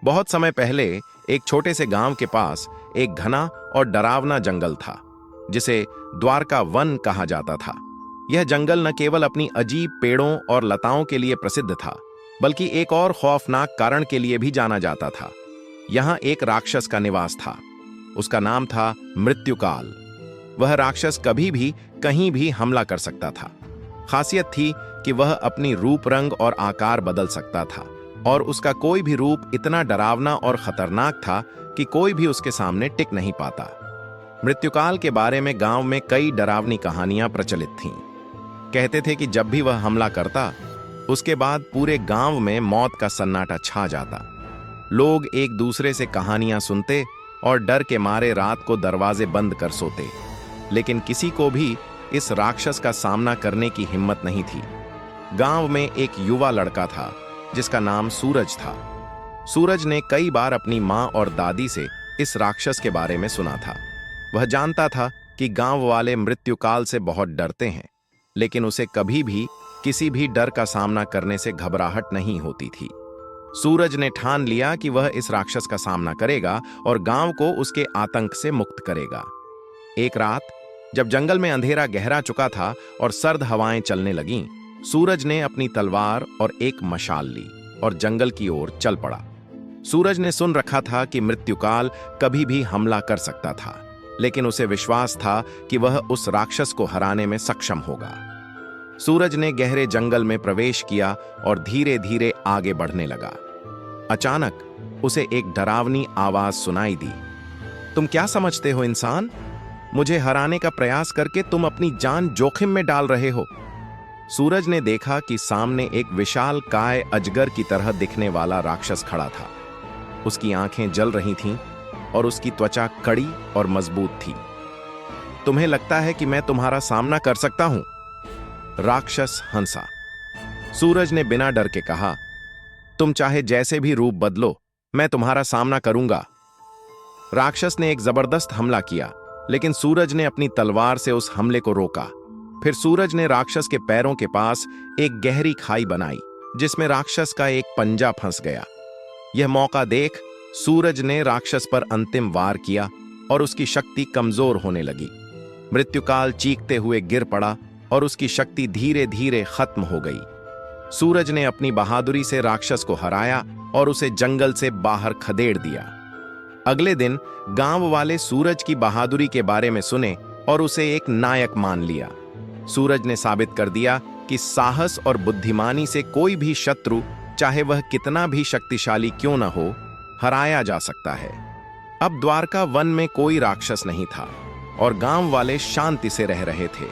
बहुत समय पहले एक छोटे से गांव के पास एक घना और डरावना जंगल था, जिसे द्वारका वन कहा जाता था। यह जंगल न केवल अपनी अजीब पेड़ों और लताओं के लिए प्रसिद्ध था, बल्कि एक और खौफनाक कारण के लिए भी जाना जाता था। यहाँ एक राक्षस का निवास था। उसका नाम था मृत्युकाल। वह राक्षस कभी भी कहीं भी हमला कर सकता था। खासियत थी कि वह अपनी रूप, रंग और आकार बदल सकता था, और उसका कोई भी रूप इतना डरावना और खतरनाक था कि कोई भी उसके सामने टिक नहीं पाता। मृत्युकाल के बारे में गांव में कई डरावनी कहानियां प्रचलित थीं। कहते थे कि जब भी वह हमला करता, उसके बाद पूरे गांव में मौत का सन्नाटा छा जाता। लोग एक दूसरे से कहानियां सुनते और डर के मारे रात को दरवाजे बंद कर सोते, लेकिन किसी को भी इस राक्षस का सामना करने की हिम्मत नहीं थी। गांव में एक युवा लड़का था जिसका नाम सूरज था। सूरज ने कई बार अपनी माँ और दादी से इस राक्षस के बारे में सुना था। वह जानता था कि गांव वाले मृत्युकाल से बहुत डरते हैं, लेकिन उसे कभी भी किसी भी डर का सामना करने से घबराहट नहीं होती थी। सूरज ने ठान लिया कि वह इस राक्षस का सामना करेगा और गांव को उसके आतंक से मुक्त करेगा। एक रात जब जंगल में अंधेरा गहरा चुका था और सर्द हवाएं चलने लगीं, सूरज ने अपनी तलवार और एक मशाल ली और जंगल की ओर चल पड़ा। सूरज ने सुन रखा था कि मृत्युकाल कभी भी हमला कर सकता था, लेकिन उसे विश्वास था कि वह उस राक्षस को हराने में सक्षम होगा। सूरज ने गहरे जंगल में प्रवेश किया और धीरे धीरे आगे बढ़ने लगा। अचानक उसे एक डरावनी आवाज सुनाई दी। तुम क्या समझते हो इंसान? मुझे हराने का प्रयास करके तुम अपनी जान जोखिम में डाल रहे हो। सूरज ने देखा कि सामने एक विशाल काय अजगर की तरह दिखने वाला राक्षस खड़ा था। उसकी आंखें जल रही थीं और उसकी त्वचा कड़ी और मजबूत थी। तुम्हें लगता है कि मैं तुम्हारा सामना कर सकता हूं? राक्षस हंसा। सूरज ने बिना डर के कहा, तुम चाहे जैसे भी रूप बदलो, मैं तुम्हारा सामना करूंगा। राक्षस ने एक जबरदस्त हमला किया, लेकिन सूरज ने अपनी तलवार से उस हमले को रोका। फिर सूरज ने राक्षस के पैरों के पास एक गहरी खाई बनाई, जिसमें राक्षस का एक पंजा फंस गया। यह मौका देख सूरज ने राक्षस पर अंतिम वार किया और उसकी शक्ति कमजोर होने लगी। मृत्युकाल चीखते हुए गिर पड़ा और उसकी शक्ति धीरे धीरे खत्म हो गई। सूरज ने अपनी बहादुरी से राक्षस को हराया और उसे जंगल से बाहर खदेड़ दिया। अगले दिन गांव वाले सूरज की बहादुरी के बारे में सुने और उसे एक नायक मान लिया। सूरज ने साबित कर दिया कि साहस और बुद्धिमानी से कोई भी शत्रु, चाहे वह कितना भी शक्तिशाली क्यों न हो, हराया जा सकता है। अब द्वारका वन में कोई राक्षस नहीं था और गांव वाले शांति से रह रहे थे।